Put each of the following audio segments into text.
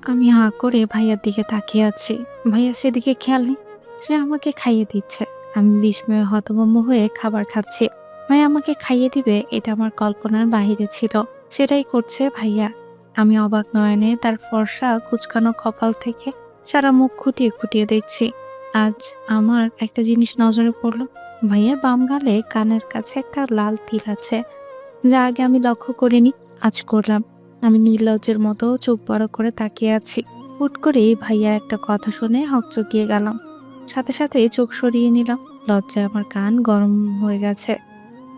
আমি হাঁ করে ভাইয়ার দিকে তাকিয়ে আছি। ভাইয়া সেদিকে খেয়াল নেই। সে আমাকে খাইয়ে দিচ্ছে। আমি বিস্ময়ে হতভম্ব হয়ে খাবার খাচ্ছি। ভাইয়া আমাকে খাইয়ে দিবে এটা আমার কল্পনার বাহিরে ছিল। সেটাই করছে ভাইয়া। আমি অবাক নয়নে তার ফর্সা কুচকানো কপাল থেকে সারা মুখ খুঁটিয়ে খুঁটিয়ে দেখছি। আজ আমার একটা জিনিস নজরে পড়ল। ভাইয়ার বাম গালে কানের কাছে একটা লাল তিল আছে, যা আগে আমি লক্ষ্য করিনি। আজ করলাম। আমি নির্লজ্জের মতো চোখ বড় করে তাকিয়ে আছি। হুট করেই ভাইয়ার একটা কথা শুনে হকচকিয়ে গেলাম। সাথে সাথে চোখ সরিয়ে নিলাম। লজ্জায় আমার কান গরম হয়ে গেছে,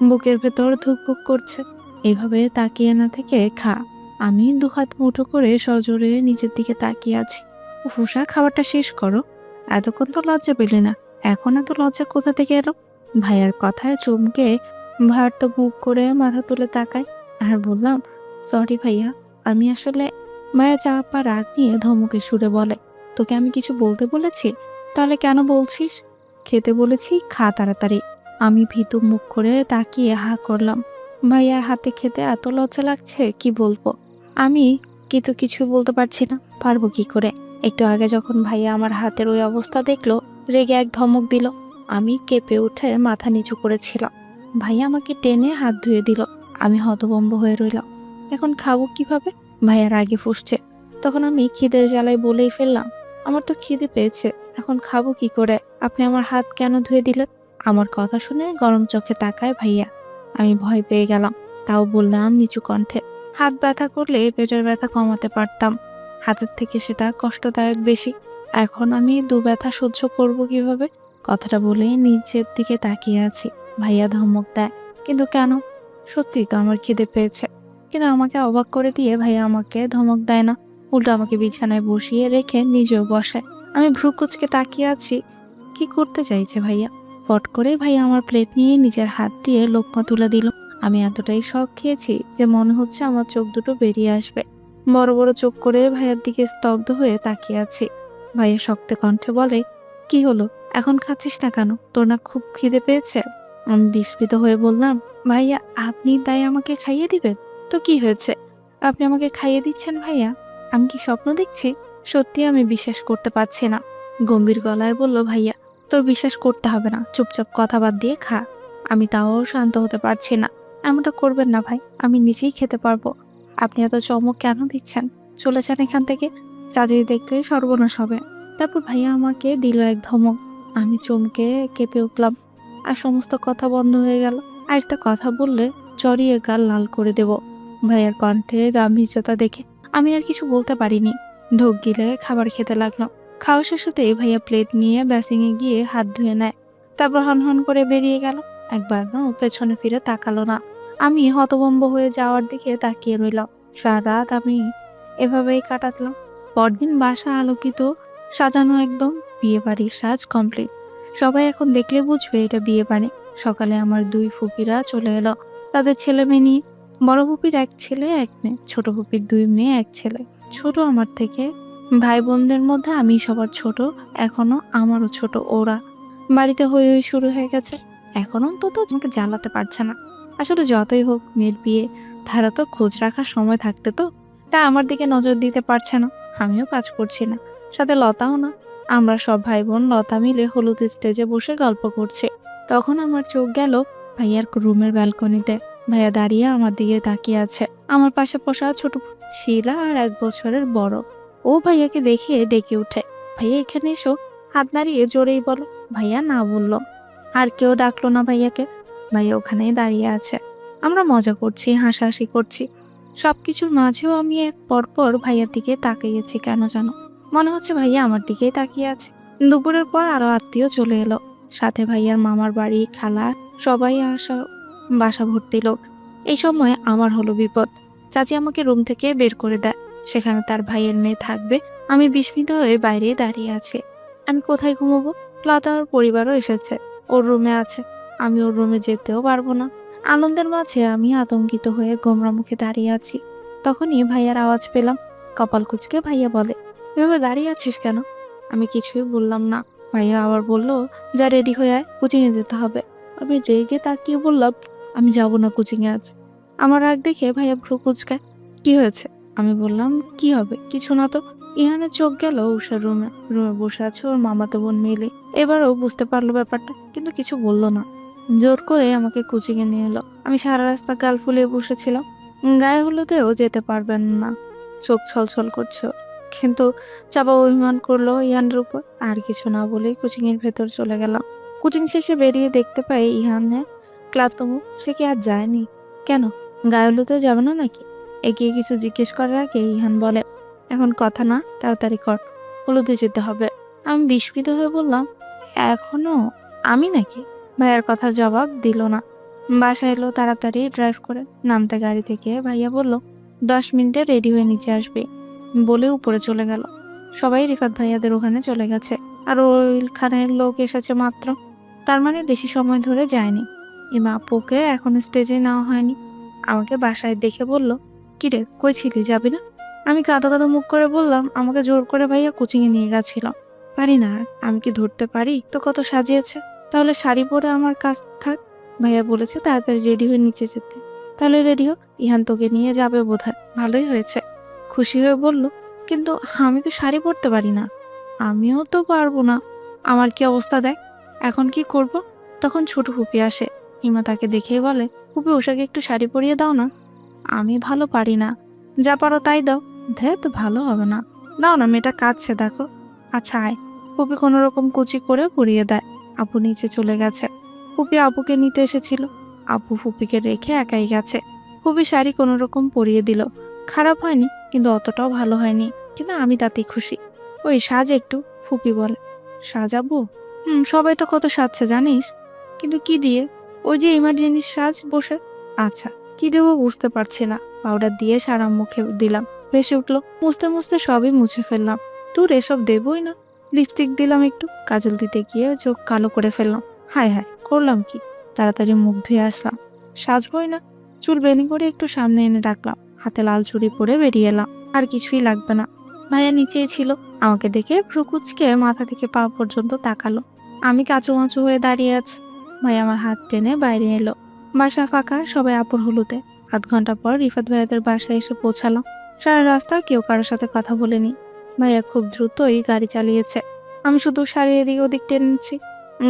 বুকের ভেতর ধুকপুক করছে। এভাবে তাকিয়ে না থেকে খা। আমি দুহাত মুঠো করে সজোরে নিচের দিকে তাকিয়ে আছি। ফুসা, খাবারটা শেষ করো। এতক্ষণ তো লজ্জা পেলে না, এখন এত লজ্জা কোথা থেকে এলো? ভাইয়ার কথায় চমকে ভার মুখ করে মাথা তুলে তাকাই আর বললাম, সরি ভাইয়া, আমি আসলে। ভাইয়া চাপা রাগ নিয়ে ধমকে সুরে বলে, তোকে আমি কিছু বলতে বলেছি? তাহলে কেন বলছিস? খেতে বলেছি, খা তাড়াতাড়ি। আমি ভীতু মুখ করে তাকিয়ে হা করলাম। ভাইয়ার হাতে খেতে এত লজ্জা লাগছে, কি বলবো। আমি কিন্তু কিছু বলতে পারছি না। পারবো কি করে? একটু আগে যখন ভাইয়া আমার হাতের ওই অবস্থা দেখলো, রেগে এক ধমক দিল। আমি কেঁপে উঠে মাথা নিচু করেছিলাম। ভাইয়া আমাকে টেনে হাত ধুয়ে দিল। আমি হতভম্ব হয়ে রইলাম। এখন খাবো কিভাবে? ভাইয়ার আগে ফুসছে। তখন আমি খিদের জ্বালায় বলেই ফেললাম, আমার তো খিদে পেয়েছে, এখন খাবো কি করে? আপনি আমার হাত কেন ধুয়ে দিলেন? আমার কথা শুনে গরম চোখে তাকায় ভাইয়া। আমি ভয় পেয়ে গেলাম। তাও বললাম নিচু কণ্ঠে, হাত ব্যথা করলে পেটের ব্যথা কমাতে পারতাম। হাতের থেকে সেটা কষ্টদায়ক বেশি। এখন আমি ব্যথা সহ্য করব কিভাবে? কথাটা বলে নিচের দিকে তাকিয়ে আছি। ভাইয়া ধমক দেয়, কিন্তু কেন? সত্যি তো আমার খিদে পেয়েছে। কিন্তু আমাকে অবাক করে দিয়ে ভাইয়া আমাকে ধমক দেয় না, উল্টো আমাকে বিছানায় বসিয়ে রেখে নিজেও বসে। আমি ভ্রু কুচকে তাকিয়ে আছি। কি করতে চাইছে ভাইয়া? ফট করে ভাইয়া আমার প্লেট নিয়ে নিজের হাত দিয়ে লোকমা তুলে দিল। আমি এতটাই শখ খেয়েছি যে মনে হচ্ছে আমার চোখ দুটো বেরিয়ে আসবে। বড় বড় চোখ করে ভাইয়ার দিকে স্তব্ধ হয়ে তাকিয়ে আছি। ভাইয়া শক্ত কণ্ঠে বলে, কি হলো, এখন খাচ্ছিস না কেন? তোর না খুব খিদে পেয়েছে? আমি বিস্মিত হয়ে বললাম, ভাইয়া আপনি তাই আমাকে খাইয়ে দিবেন? তো কি হয়েছে? আপনি আমাকে খাইয়ে দিচ্ছেন ভাইয়া? আমি কি স্বপ্ন দেখছি? সত্যি আমি বিশ্বাস করতে পারছি না। গম্ভীর গলায় বলল ভাইয়া, তোর বিশ্বাস করতে হবে না, চুপচাপ কথা বাদ দিয়ে খা। আমি তাও শান্ত হতে পারছি না। এমনটা করবেন না ভাই, আমি নিজেই খেতে পারবো। আপনি এত চমক কেন দিচ্ছেন? চলে যান এখান থেকে। চাঁদি দেখলে সর্বনাশ হবে। তারপর ভাইয়া আমাকে দিল এক ধমক। আমি চমকে কেঁপে উঠলাম আর সমস্ত কথা বন্ধ হয়ে গেল। আর একটা কথা বললে চড়িয়ে গাল লাল করে দেব। ভাইয়ার কণ্ঠে গাম্ভীর্যতা দেখে আমি আর কিছু বলতে পারিনি। ঢোক গিলে খাবার খেতে লাগলাম। খাওয়া শেষ হতেই ভাইয়া প্লেট নিয়ে বেসিংয়ে গিয়ে হাত ধুয়ে নেয়। তারপর হনহন করে বেরিয়ে গেল। একবারও পেছনে ফিরে তাকালো না। আমি হতভম্ব হয়ে যাওয়ার দিকে তাকিয়ে রইলাম। সারা রাত আমি এভাবেই কাটাতলাম। পরদিন বাসা আলোকিত, সাজানো একদম। বিয়ে বাড়ির সাজ কমপ্লিট। সবাই এখন দেখলে বুঝবে এটা বিয়ে বাড়ি। সকালে আমার 2 ফুপিরা চলে এলো তাদের ছেলে মেয়ে নিয়ে। বড় ফুপির 1 ছেলে 1 মেয়ে, ছোট ফুপির 2 মেয়ে 1 ছেলে। ছোট আমার থেকে। ভাই বোনদের মধ্যে আমি সবার ছোট। এখনো আমারও ছোট ওরা। বাড়িতে হই হই শুরু হয়ে গেছে। এখন অন্তত আমাকে জ্বালাতে পারছে না। আসলে যতই হোক মেয়ের বিয়ে, তারা তো খোঁজ রাখার সময় থাকতে তো। তা আমার দিকে নজর দিতে পারছে না। আমিও কাজ করছি না, সাথে লতাও না। আমরা সব ভাই বোন লতা মিলে হলুদ স্টেজে বসে গল্প করছে। তখন আমার চোখ গেল ভাইয়ার রুমের ব্যালকনিতে। ভাইয়া দাঁড়িয়ে আমার দিকে তাকিয়ে আছে। আমার পাশে বসা ছোট শিলা আর 1 বছরের বড়। ও ভাইয়াকে দেখে ডেকে উঠে, ভাইয়া এখানে এসো। হাত নাড়িয়ে জোরেই বলে। ভাইয়া না বলল। আর কেউ ডাকলো না ভাইয়াকে। ভাইয়া ওখানেই দাঁড়িয়ে আছে। আমরা মজা করছি, হাসাহাসি করছি। সবকিছুর মাঝেও আমি এক পরপর ভাইয়ার দিকে তাকিয়েছি কেন জানো। মনে হচ্ছে ভাইয়া আমার দিকেই তাকিয়ে আছে। দুপুরের পর আরো আত্মীয় চলে এলো। সাথে ভাইয়ার মামার বাড়ি, খালা, সবাই আসা। বাসা ভর্তি লোক। এই সময় আমার হলো বিপদ। চাচি আমাকে রুম থেকে বের করে দেয়। সেখানে তার ভাইয়ের মেয়ে থাকবে। আমি বিস্মিত হয়ে বাইরে দাঁড়িয়ে আছি। আমি কোথায় ঘুমাবো? লতার পরিবারও এসেছে, ওর রুমে আছে। আমি ওর রুমে যেতেও পারবো না। আনন্দের মাঝে আমি আতঙ্কিত হয়ে গোমরা মুখে দাঁড়িয়ে আছি। তখনই ভাইয়ার আওয়াজ পেলাম। কপাল কুঁচকে ভাইয়া বলে, এভাবে দাঁড়িয়ে আছিস কেন? আমি কিছুই বললাম না। ভাইয়া আবার বলল, যা রেডি হয়ে আয়, কোচিংয়ে যেতে হবে। আমি রেগে তাকিয়ে বললাম, আমি যাব না কোচিংয়ে আজ। আমার রাগ দেখে ভাইয়া ভ্রু কুঁচকায়। কি হয়েছে? আমি বললাম, কি হবে? কিছু না তো। ইহানের চোখ গেল উষার রুমে। রুমে বসে আছে ওর মামাতো বোন মিলি। এবারও বুঝতে পারলো ব্যাপারটা, কিন্তু কিছু বলল না। জোর করে আমাকে কোচিংয়ে নিয়ে এলো। আমি সারা রাস্তা গাল ফুলিয়ে বসেছিলাম। গায়ে হলুদেও যেতে পারবেন না। চোখ ছলছল করছে ওর। কিন্তু চাপা অভিমান করলো ইহানের উপর। আর কিছু না বলেই কোচিং এর ভেতর চলে গেলাম। কোচিং শেষে বেরিয়ে দেখতে পাই ইহানের ক্লান্ত মুখ। সে কি আর যায়নি? কেন? গায়ে হলুদে যাবে না নাকি? এগিয়ে কিছু জিজ্ঞেস করার আগে ইহান বলে, এখন কথা না, তাড়াতাড়ি কর, হলুদে যেতে হবে। আমি বিস্মিত হয়ে বললাম, এখনো? আমি নাকি? ভাইয়ার কথার জবাব দিল না। বাসায় এলো তাড়াতাড়ি ড্রাইভ করে। নামতে গাড়ি থেকে ভাইয়া বলল, 10 মিনিটে রেডি হয়ে নিচে আসবে, বলে উপরে চলে গেল। সবাই রিফাত ভাইয়াদের ওখানে চলে গেছে। আর ওইখানের লোক এসেছে মাত্র। তার মানে বেশি সময় ধরে যায়নি। এমা আপুকে এখন স্টেজে নেওয়া হয়নি। আমাকে বাসায় দেখে বলল, কিরে, কই ছিলি, যাবি না? আমি কাঁদো কাঁদো মুখ করে বললাম, আমাকে জোর করে ভাইয়া কোচিংয়ে নিয়ে গেছিল। পারি না আর। আমি কি ধরতে পারি? তো কত সাজিয়েছে। তাহলে শাড়ি পরে আমার কাজ থাক। ভাইয়া বলেছে তাড়াতাড়ি রেডি হয়ে নিচে যেতে। তাহলে রেডি হো, ইহান তোকে নিয়ে যাবে বোধহয়। ভালোই হয়েছে। খুশি হয়ে বলল, কিন্তু আমি তো শাড়ি পরতে পারি না। আমিও তো পারবো না। আমার কি অবস্থা দেখ। এখন কি করব? তখন ছোট ফুপি আসে। হিমা তাকে দেখেই বলে, ফুপি উষাকে একটু শাড়ি পরিয়ে দাও না। আমি ভালো পারি না। যা পারো তাই দাও। ধ্যাত, ভালো হবে না। দাও না, মেয়েটা কাঁদছে দেখো। আচ্ছা আয়। ফুপি কোনো রকম কুচি করে পরিয়ে দেয়। আপু নিচে চলে গেছে। ফুপি আপুকে নিতে এসেছিল। আপু ফুপিকে রেখে একাই গেছে। ফুপি শাড়ি কোনো রকম পরিয়ে দিল। খারাপ হয়নি, কিন্তু অতটাও ভালো হয়নি। কিন্তু আমি তাতেই খুশি। ওই সাজ একটু, ফুপি বলে। সাজাবো? সবাই তো কত সাজছে জানিস। কিন্তু কি দিয়ে? ওই যে ইমার্জেন্সি সাজ বসে। আচ্ছা, কি দেবো বুঝতে পারছি না। পাউডার দিয়ে সারা মুখে দিলাম। ভেসে উঠলো। মুছতে মুছতে সবই মুছে ফেললাম। তোর এসব দেবই না। লিপস্টিক দিলাম একটু, কাজল দিতে গিয়ে চোখ কালো করে ফেললাম। হায় হায়, করলাম কি? তাড়াতাড়ি মুখ ধুয়ে আসলাম। সাজবই না। চুল বেনি করে একটু সামনে এনে রাখলাম। হাতে লাল চুড়ি পরে বেরিয়ে এলাম। আর কিছুই লাগবে না। ভাইয়া নিচেই ছিল। আমাকে দেখে ভ্রু কুঁচকে মাথা থেকে পা পর্যন্ত তাকালো। আমি কাঁচুমাচু হয়ে দাঁড়িয়ে আছি। ভাই আমার হাত টেনে বাইরে এলো। বাসা ফাঁকা, সবাই আপুর হলুদে। আধ ঘন্টা পর রিফাত ভাইয়াদের বাসায় এসে পৌঁছালাম। সারা রাস্তা কেউ কারোর সাথে কথা বলেনি। ভাইয়া খুব দ্রুতই গাড়ি চালিয়েছে। আমি শুধু শাড়ি এদিক ওদিক টেনেছি।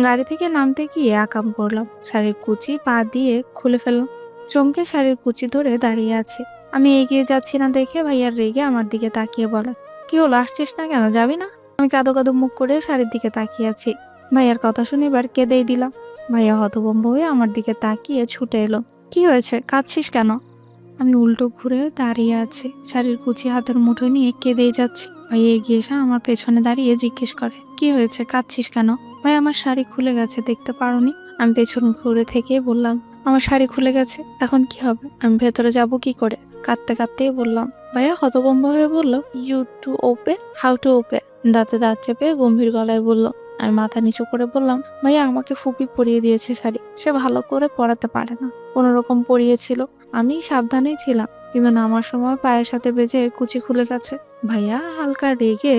গাড়ি থেকে নামতে গিয়ে আকাম করলাম। শাড়ির কুচি পা দিয়ে খুলে ফেললাম। চমকে শাড়ির কুচি ধরে দাঁড়িয়ে আছে। আমি এগিয়ে যাচ্ছি না দেখে ভাইয়ার রেগে আমার দিকে তাকিয়ে বলে, কি হলো, আসছিস না কেন, যাবি না? আমি কাঁদো কাঁদো মুখ করে শাড়ির দিকে তাকিয়ে আছি। ভাইয়ার কথা শুনে এবার কেঁদেই দিলাম। ভাইয়া হতভম্ব হয়ে আমার দিকে তাকিয়ে ছুটে এলো। কি হয়েছে, কাঁদছিস কেন? আমি উল্টো ঘুরে দাঁড়িয়ে আছি। শাড়ির কুচি হাতের মুঠোয় নিয়ে কেঁদেই যাচ্ছি। ভাইয়া এগিয়ে এসে আমার পেছনে দাঁড়িয়ে জিজ্ঞেস করে, কি হয়েছে, কাঁদছিস কেন? ভাই, আমার শাড়ি খুলে গেছে, দেখতে পারোনি? আমি পেছন ঘুরে থেকে বললাম, আমার শাড়ি খুলে গেছে, এখন কি হবে? আমি ভেতরে যাব কি করে? কাঁদতে কাঁদতেই বললাম। ভাইয়া হতভম্ব হয়ে বলল, you to open, how to open? দাঁতে দাঁত চেপে গম্ভীর গলায় বলল। আমি মাথা নিচু করে বললাম, ভাইয়া আমাকে ফুপি পরিয়ে দিয়েছে শাড়ি। সে ভালো করে পরাতে পারে না, কোনো রকম পরিয়েছিল। আমি সাবধানেই ছিলাম, কিন্তু নামার সময় পায়ের সাথে বেজে কুচি খুলে গেছে। ভাইয়া হালকা রেগে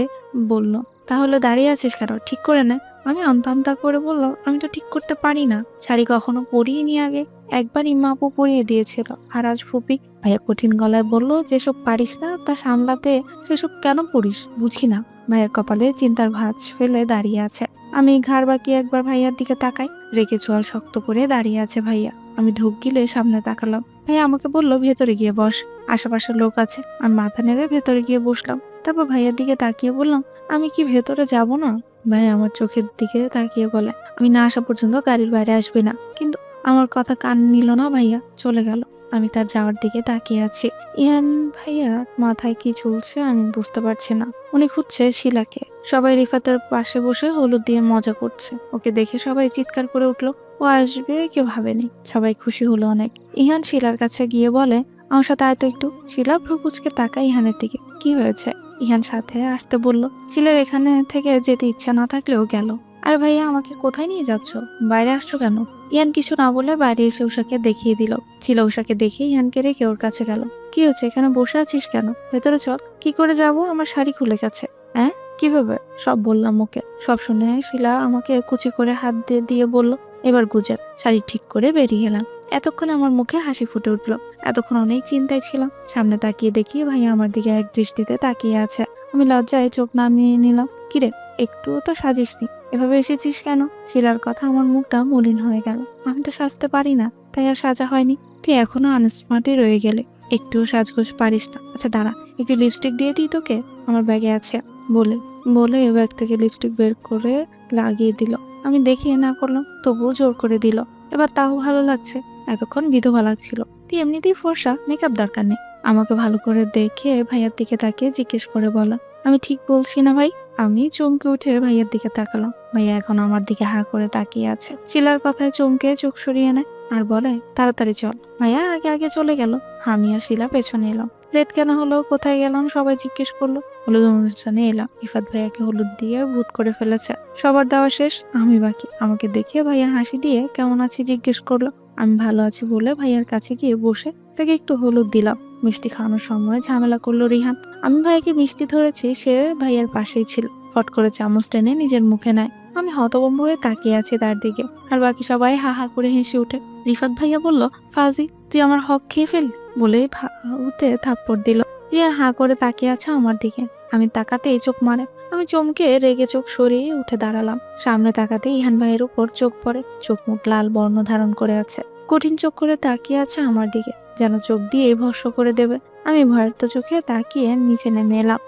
বলল, তাহলে দাঁড়িয়ে আছিস কেন, ঠিক করে নে। আমি আমতা আমতা করে বললাম, আমি তো ঠিক করতে পারি না, শাড়ি কখনো পরিয়ে আগে। একবার ইমা আপু পরিয়ে দিয়েছিল, আর আজ ফুপি। ভাইয়া কঠিন গলায় বলল, যেসব পারিস না তা সামলাতে সেসব কেন পড়িস, বুঝি না। ভাইয়ার কপালে চিন্তার ভাঁজ ফেলে দাঁড়িয়ে আছে। আমি ঘাড় বাঁকিয়ে একবার ভাইয়ার দিকে তাকাই। রেখে চোয়াল শক্ত করে দাঁড়িয়ে আছে ভাইয়া। আমি ঢোক গিলে সামনে তাকালাম। ভাইয়া আমাকে বলল, ভেতরে গিয়ে বস, আশেপাশে লোক আছে। আমি মাথা নেড়ে ভেতরে গিয়ে বসলাম। তারপর ভাইয়ার দিকে তাকিয়ে বললাম, আমি কি ভেতরে যাব না? ভাইয়া আমার চোখের দিকে তাকিয়ে বলে, আমি না আসা পর্যন্ত গাড়ির বাইরে আসবে না। কিন্তু আমার কথা কান নিল না ভাইয়া, চলে গেল। আমি তার যাওয়ার দিকে তাকিয়ে আছি। ইয়ান ভাইয়ার মাথায় কি চলছে আমি বুঝতে পারছি না। উনি খুঁজছে শিলাকে। সবাই রিফাতের পাশে বসে হলুদ দিয়ে মজা করছে। ওকে দেখে সবাই চিৎকার করে উঠলো। ও আসবে কেউ ভাবেনি। সবাই খুশি হলো অনেক। ইহান শিলার কাছে গিয়ে বলে, আমার সাথে আয় তো একটু। শিলা ভ্রুকুচকে তাকায় ইহানের দিকে। কি হয়েছে? ইহান সাথে আসতে বলল। শিলার এখানে থেকে যেতে ইচ্ছা না থাকলেও গেল। আরে ভাইয়া, আমাকে কোথায় নিয়ে যাচ্ছ? বাইরে আসছো কেন? ইয়ান কিছু না বলে বাইরে এসে উষাকে দেখিয়ে দিল। শিলা উষাকে দেখে ইয়ানকে রেখে ওর কাছে গেল। কি হয়েছে, এখানে বসে আছিস কেন? ভেতরে চল। কি করে যাব? আমার শাড়ি খুলে গেছে। হ্যাঁ, কিভাবে? সব বললাম ওকে। সব শুনে শিলা আমাকে কুচি করে হাত দিয়ে দিয়ে বলল, এবার গুজব। শাড়ি ঠিক করে বেরিয়ে এলাম। এতক্ষণে আমার মুখে হাসি ফুটে উঠলো। এতক্ষণ অনেক চিন্তায় ছিলাম। সামনে তাকিয়ে দেখি ভাইয়া আমার দিকে এক দৃষ্টিতে তাকিয়ে আছে। আমি লজ্জায় চোখ নামিয়ে নিলাম। কিরে, একটুও তো সাজিসনি, এভাবে এসেছিস কেন? শিলার কথা আমার মুখটা মলিন হয়ে গেল। আমি তো সাজতে পারি না, তাই আর সাজা হয়নি। তুই এখনো আনস্মার্টই রয়ে গেলে, একটুও সাজগোজ পারিস না। আচ্ছা দাঁড়া, একটু লিপস্টিক দিয়ে দিই তোকে, আমার ব্যাগে আছে। বলে বলে ব্যাগ থেকে লিপস্টিক বের করে লাগিয়ে দিল। আমি দেখে না করলাম, তবুও জোর করে দিল। এবার তাও ভালো লাগছে, এতক্ষণ বিধবা লাগছিল। তুই এমনিতেই ফর্সা, মেকআপ দরকার নেই। আমাকে ভালো করে দেখে ভাইয়ার দিকে তাকিয়ে জিজ্ঞেস করে বলা, আমি ঠিক বলছি না ভাই? আমি চমকে উঠে ভাইয়ার দিকে তাকালাম। ভাইয়া এখন আমার দিকে হা করে তাকিয়ে আছে। শিলার কথায় চমকে চোখ সরিয়ে নেয় আর বলে, তাড়াতাড়ি চল। ভাইয়া আগে আগে চলে গেল, আমি আর শিলা পেছনে এলাম। লেট কেন হলো, কোথায় গেলাম সবাই জিজ্ঞেস করলো। হলুদ অনুষ্ঠানে এলাম, রিফাত ভাইয়াকে হলুদ দিয়ে ভূত করে ফেলেছে। সবার দেওয়া শেষ, আমি বাকি। আমাকে দেখে ভাইয়া হাসি দিয়ে কেমন আছি জিজ্ঞেস করলো। আমি ভালো আছি বলে ভাইয়ার কাছে গিয়ে বসে তাকে একটু হলুদ দিলাম। মিষ্টি খাওয়ানোর সময় ঝামেলা করলো রিহান। আমি ভাইয়াকে মিষ্টি ধরেছি, সে ভাইয়ার পাশেই ছিল। ফট করে চামচ টেনে নিজের মুখে নেয়। আমি হতভম্ব হয়ে তাকিয়ে আছি তার দিকে, আর বাকি সবাই হা হা করে হেসে উঠে। রিফাত ভাইয়া বলল, ফাজি তুই আমার হক খেয়ে ফেললি, বলেই ভাউতে থাপ্পড় দিল। রিয়া হা করে তাকিয়ে আছে আমার দিকে। আমি তাকাতেই চোখ মারে। আমি চমকে রেগে চোখ সরিয়ে উঠে দাঁড়ালাম। সামনে তাকাতে ইহান ভাইয়ের উপর চোখ পড়ে। চোখ মুখ লাল বর্ণ ধারণ করে আছে, কঠিন চোখ করে তাকিয়ে আছে আমার দিকে, যেন চোখ দিয়ে ভস্ম করে দেবে। আমি ভয়ার্ত চোখে তাকিয়ে নিচে নেমে এলাম।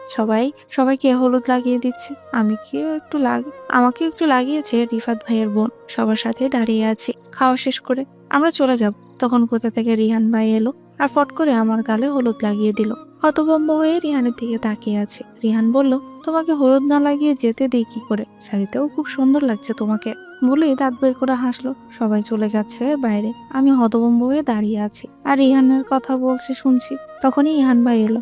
সবাইকে হলুদ লাগিয়ে দিচ্ছে। আমাকে একটু লাগিয়েছে রিফাত ভাইয়ের বোন। সবার সাথে দাঁড়িয়ে আছি। খাওয়া শেষ করে আমরা চলে যাব, তখন কোথা থেকে রিহান ভাই এলো আর ফট করে আমার গালে হলুদ লাগিয়ে দিল। হতভম্ব হয়ে রিহানের দিকে তাকিয়ে আছে। রিহান বলল, তোমাকে হলুদ না লাগিয়ে যেতে দিই কি করে? শাড়িতেও খুব সুন্দর লাগছে তোমাকে, বলেই দাঁত বের করে হাসলো। সবাই চলে গেছে বাইরে। আমি হতভম্ব হয়ে দাঁড়িয়ে আছি আর রিহানের কথা বলছে শুনছি। তখনই ইহান ভাই এলো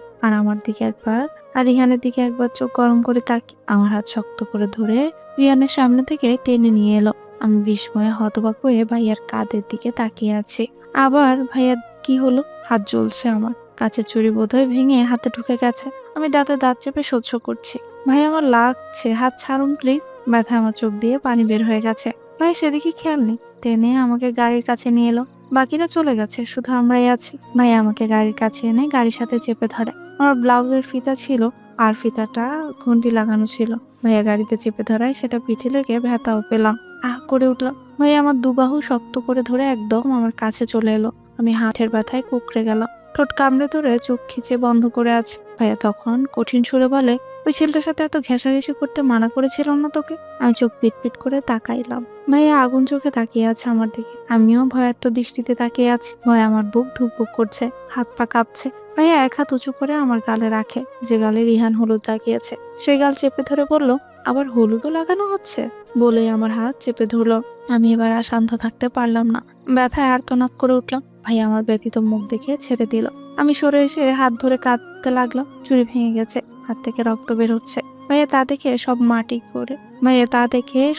আর রিহানের দিকে একবার চোখ গরম করে তাকিয়ে আমার হাত শক্ত করে ধরে রিহানের সামনে থেকে টেনে নিয়ে এলো। আমি বিস্ময়ে হতবাক হয়ে ভাইয়ার কাঁধের দিকে তাকিয়ে আছি। আবার ভাইয়ার কি হলো? হাত জ্বলছে আমার। কাছের চুড়ি বোধহয় ভেঙে হাতে ঢুকে গেছে। আমি দাঁতে দাঁত চেপে সহ্য করছি। ভাই আমার লাগছে, হাত ছাড়ুন প্লিজ। ব্যথা আমার চোখ দিয়ে পানি বের হয়ে গেছে। ভাই সেদিকে খেয়াল নেই, টেনে আমাকে গাড়ির কাছে নিয়ে এলো। বাকিরা চলে গেছে, শুধু আমরাই আছি। ভাই আমাকে গাড়ির কাছে এনে গাড়ির সাথে চেপে ধরে। আমার ব্লাউজের ফিতা ছিল আর ফিতাটা ঘন্টি লাগানো ছিল। ভাইয়া গাড়িতে চেপে ধরায় সেটা পিঠে লেগে ব্যথাও পেলাম। আহ করে উঠলাম। ভাইয়া আমার দুবাহু শক্ত করে ধরে একদম আমার কাছে চলে এলো। আমি হাতের ব্যথায় কুঁকড়ে গেলাম। ঠোঁট কামড়ে ধরে চোখ খিচে বন্ধ করে আছে। ভাইয়া তখন কঠিন সুরে বলে, ওই ছেলেটার সাথে এত ঘেঁষাঘেঁষি করতে মানা করেছিলাম না তোকে? আমি চোখ পিট করে তাকাইলাম। ভাইয়া আগুন চোখে তাকিয়ে আছে আমার দিকে। আমিও ভয়ার্ত দৃষ্টিতে তাকিয়ে আছি। ভয় আমার বুক ধুকপুক করছে, হাত পা কাঁপছে। ভাইয়া এক হাত উঁচু করে আমার গালে রাখে, যে গালে রিহান হলুদ লাগিয়েছে। সেই গাল চেপে ধরে বলল, আবার হলুদও লাগানো হচ্ছে? বলেই আমার হাত চেপে ধরলো। আমি এবার আর শান্ত থাকতে পারলাম না। ব্যথায় আর্তনাদ করে উঠলাম। ভাইয়া আমার ব্যথিত মুখ দেখে ছেড়ে দিল। আমি সরে এসে হাত ধরে কাঁদতে লাগলাম। চুড়ি ভেঙে গেছে, হাত থেকে রক্ত বের হচ্ছে। ভাইয়া তা দেখে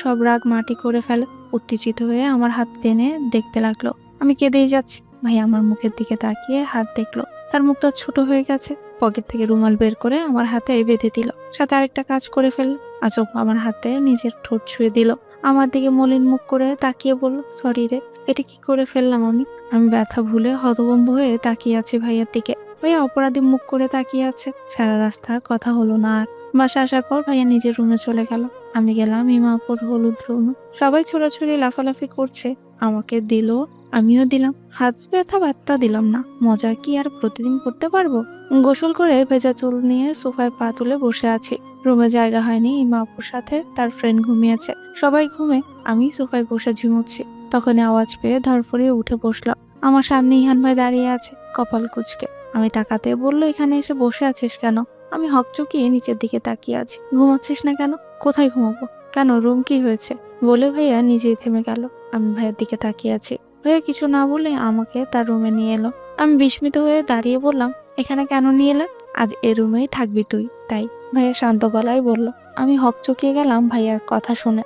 সব রাগ মাটি করে ফেলে। উত্তেজিত হয়ে আমার হাত টেনে দেখতে লাগলো। আমি কেঁদেই যাচ্ছি। ভাইয়া আমার মুখের দিকে তাকিয়ে হাত দেখলো। তার মুখটা ছোট হয়ে গেছে। পকেট থেকে রুমাল বের করে আমার হাতে বেঁধে দিল। সাথে আরেকটা কাজ করে ফেললো। আচমকা আমার হাতে নিজের ঠোঁট ছুঁয়ে দিল। আমার দিকে মলিন মুখ করে তাকিয়ে বলল, সরি রে, এটা কি করে ফেললাম আমি? আমি ব্যথা ভুলে হতভম্ব হয়ে তাকিয়ে আছি ভাইয়ার দিকে। ভাইয়া অপরাধী মুখ করে তাকিয়ে আছে। সারা রাস্তা কথা হলো না আর। বাসা আসার পর ভাইয়া নিজের রুমে চলে গেল। আমি গেলাম ইমাপুর হলুদ রুমে। সবাই ছোড়াছুড়ি লাফালাফি করছে। আমাকে দিল, আমিও দিলাম। হাত ব্যথা বার্তা দিলাম না। মজা কি আর প্রতিদিন করতে পারবো? গোসল করে ভেজা চুল নিয়ে সোফায় পা তুলে বসে আছি। রুমে জায়গা হয়নি। ইমাপুর সাথে তার ফ্রেন্ড ঘুমিয়েছে। সবাই ঘুমে, আমি সোফায় বসে ঝিমুচ্ছি। তখনই আওয়াজ পেয়ে ধরফরিয়ে উঠে বসলাম। আমার সামনে ইহান ভাই দাঁড়িয়ে আছে, কপাল কুঁচকে। আমি তাকাতে বললো, এখানে এসে বসে আছিস কেন? আমি হকচকিয়ে নিচের দিকে তাকিয়ে আছি। ঘুমাচ্ছিস না কেন? কোথায় ঘুমাবো? কেন, রুম কি হয়েছে? বলে ভাইয়া নিজেই থেমে গেল। আমি ভাইয়ের দিকে তাকিয়ে আছি। ভাইয়া কিছু না বলে আমাকে তার রুমে নিয়ে এলো। আমি বিস্মিত হয়ে দাঁড়িয়ে বললাম, এখানে কেন নিয়ে এলেন? আজ এ রুমেই থাকবি তুই, তাই। ভাইয়া শান্ত গলায় বলল। আমি হকচকিয়ে গেলাম ভাইয়ার কথা শুনে।